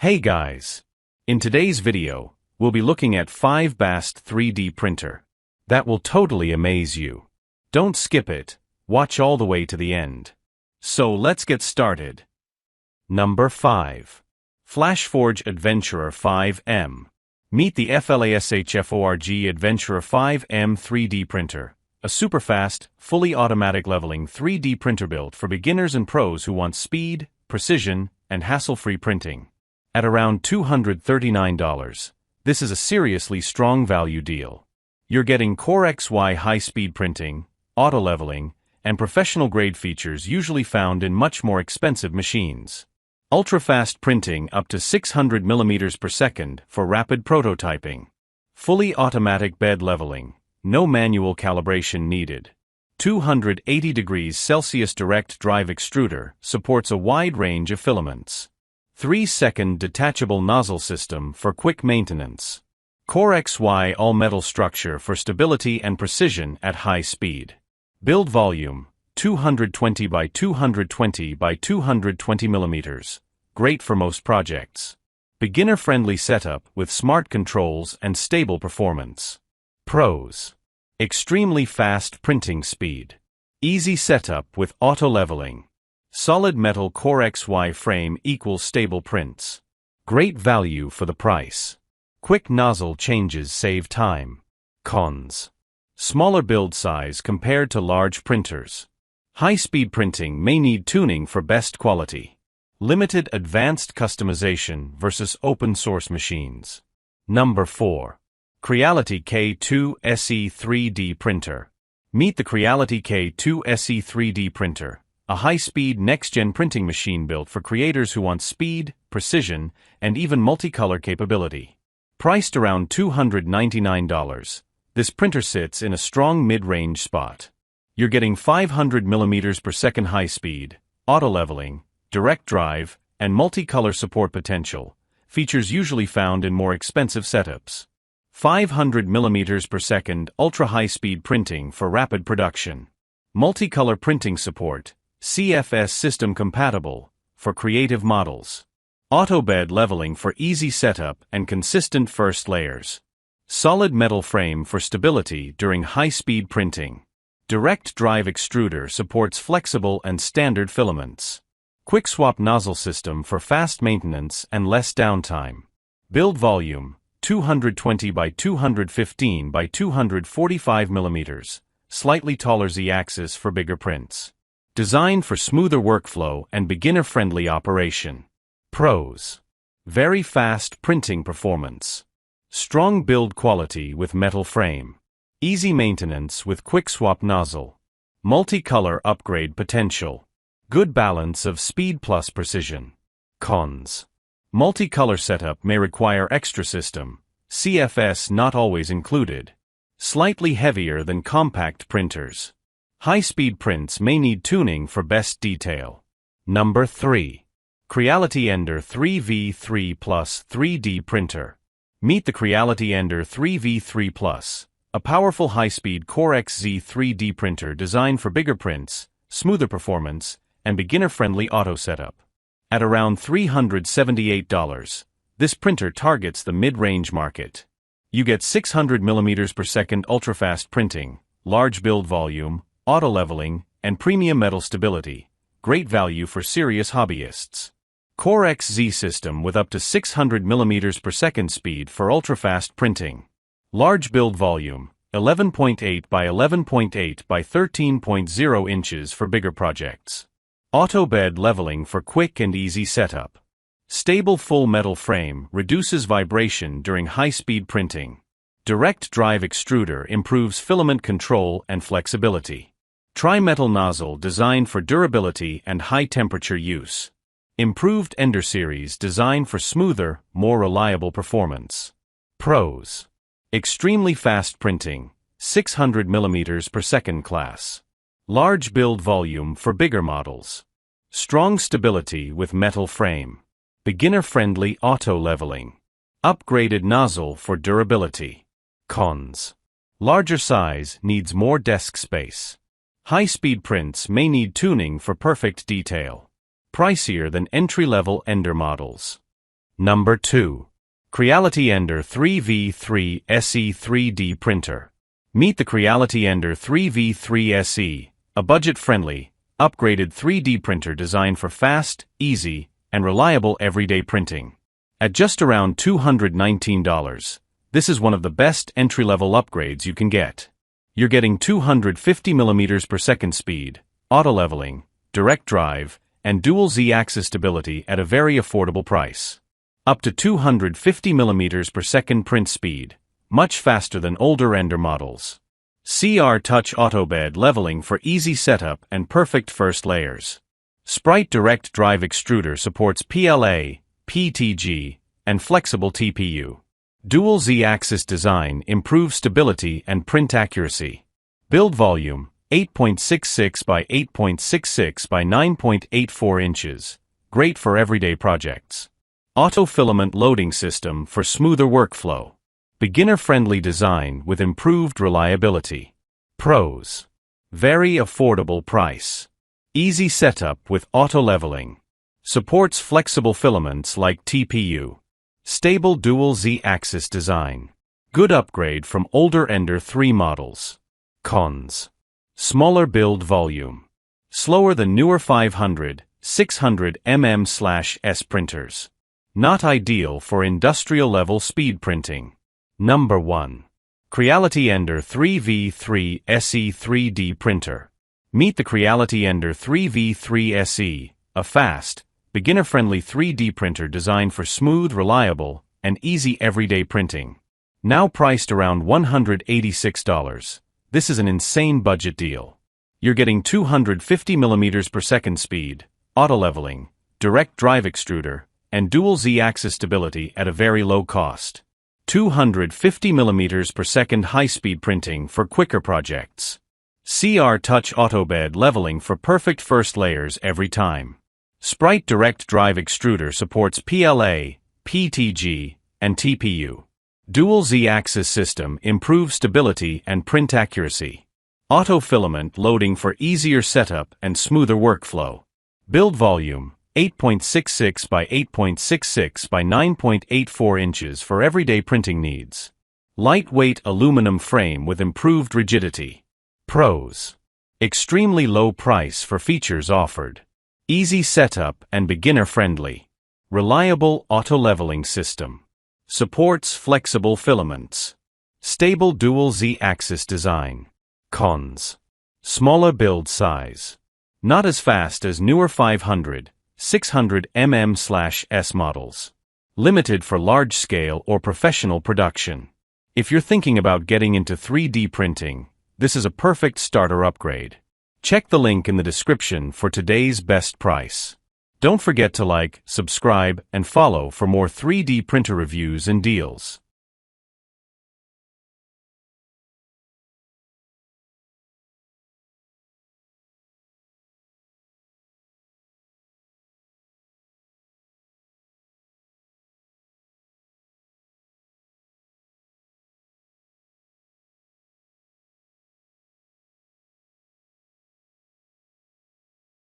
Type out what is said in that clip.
Hey guys! In today's video, we'll be looking at 5 Bast 3D printer. That will totally amaze you. Don't skip it, watch all the way to the end. So let's get started. Number 5. FLASHFORGE Adventurer 5M. Meet the FLASHFORGE Adventurer 5M 3D printer, a super fast, fully automatic leveling 3D printer built for beginners and pros who want speed, precision, and hassle-free printing. At around $239, this is a seriously strong value deal. You're getting Core XY high-speed printing, auto-leveling, and professional-grade features usually found in much more expensive machines. Ultra-fast printing up to 600 mm per second for rapid prototyping. Fully automatic bed leveling, no manual calibration needed. 280 degrees Celsius direct drive extruder supports a wide range of filaments. 3-second detachable nozzle system for quick maintenance. Core XY all-metal structure for stability and precision at high speed. Build volume, 220 by 220 by 220 mm. Great for most projects. Beginner-friendly setup with smart controls and stable performance. Pros. Extremely fast printing speed. Easy setup with auto-leveling. Solid metal Core XY frame equals stable prints. Great value for the price. Quick nozzle changes save time. Cons. Smaller build size compared to large printers. High-speed printing may need tuning for best quality. Limited advanced customization versus open-source machines. Number 4. Creality K2 SE 3D printer. Meet the Creality K2 SE 3D printer, a high-speed next-gen printing machine built for creators who want speed, precision, and even multicolor capability. Priced around $299, this printer sits in a strong mid-range spot. You're getting 500 mm per second high speed, auto-leveling, direct drive, and multicolor support potential, features usually found in more expensive setups. 500 mm per second ultra-high-speed printing for rapid production. Multicolor printing support, CFS system compatible, for creative models. Auto bed leveling for easy setup and consistent first layers. Solid metal frame for stability during high-speed printing. Direct drive extruder supports flexible and standard filaments. Quick swap nozzle system for fast maintenance and less downtime. Build volume, 220 by 215 by 245 mm, slightly taller Z-axis for bigger prints. Designed for smoother workflow and beginner-friendly operation. Pros. Very fast printing performance. Strong build quality with metal frame. Easy maintenance with quick swap nozzle. Multicolor upgrade potential. Good balance of speed plus precision. Cons. Multicolor setup may require extra system, CFS not always included. Slightly heavier than compact printers. High-speed prints may need tuning for best detail. Number 3. Creality Ender 3v3 Plus 3D printer. Meet the Creality Ender 3v3 Plus, a powerful high-speed Core XZ 3D printer designed for bigger prints, smoother performance, and beginner-friendly auto setup. At around $378, this printer targets the mid-range market. You get 600 mm per second ultra-fast printing, large build volume, auto-leveling, and premium metal stability. Great value for serious hobbyists. Core XZ system with up to 600 mm per second speed for ultra-fast printing. Large build volume, 11.8 by 11.8 by 13.0 inches for bigger projects. Auto bed leveling for quick and easy setup. Stable full metal frame reduces vibration during high-speed printing. Direct drive extruder improves filament control and flexibility. Tri-metal nozzle designed for durability and high-temperature use. Improved Ender series designed for smoother, more reliable performance. Pros. Extremely fast printing, 600 mm per second class. Large build volume for bigger models. Strong stability with metal frame. Beginner-friendly auto-leveling. Upgraded nozzle for durability. Cons. Larger size needs more desk space. High-speed prints may need tuning for perfect detail. Pricier than entry-level Ender models. Number 2. Creality Ender 3v3 SE 3D Printer. Meet the Creality Ender 3v3 SE, a budget-friendly, upgraded 3D printer designed for fast, easy, and reliable everyday printing. At just around $219, this is one of the best entry-level upgrades you can get. You're getting 250 mm per second speed, auto-leveling, direct drive, and dual Z-axis stability at a very affordable price. Up to 250 mm per second print speed, much faster than older Ender models. CR Touch Auto Bed Leveling for easy setup and perfect first layers. Sprite Direct Drive Extruder supports PLA, PTG, and flexible TPU. Dual Z-axis design improves stability and print accuracy. Build volume, 8.66 by 8.66 by 9.84 inches. Great for everyday projects. Auto filament loading system for smoother workflow. Beginner-friendly design with improved reliability. Pros. Very affordable price. Easy setup with auto leveling. Supports flexible filaments like TPU. Stable dual Z-axis design. Good upgrade from older Ender 3 models. Cons. Smaller build volume. Slower than newer 500, 600 mm/s printers. Not ideal for industrial-level speed printing. Number 1. Creality Ender 3v3 SE 3D Printer. Meet the Creality Ender 3v3 SE, a fast, beginner-friendly 3D printer designed for smooth, reliable, and easy everyday printing. Now priced around $186, this is an insane budget deal. You're getting 250 mm per second speed, auto-leveling, direct drive extruder, and dual Z-axis stability at a very low cost. 250 mm per second high-speed printing for quicker projects. CR Touch Auto Bed Leveling for perfect first layers every time. Sprite Direct Drive Extruder supports PLA, PTG, and TPU. Dual Z-axis system improves stability and print accuracy. Auto filament loading for easier setup and smoother workflow. Build volume, 8.66 by 8.66 by 9.84 inches for everyday printing needs. Lightweight aluminum frame with improved rigidity. Pros. Extremely low price for features offered. Easy setup and beginner-friendly. Reliable auto-leveling system. Supports flexible filaments. Stable dual Z-axis design. Cons. Smaller build size. Not as fast as newer 500, 600 mm/s models. Limited for large-scale or professional production. If you're thinking about getting into 3D printing, this is a perfect starter upgrade. Check the link in the description for today's best price. Don't forget to like, subscribe, and follow for more 3D printer reviews and deals.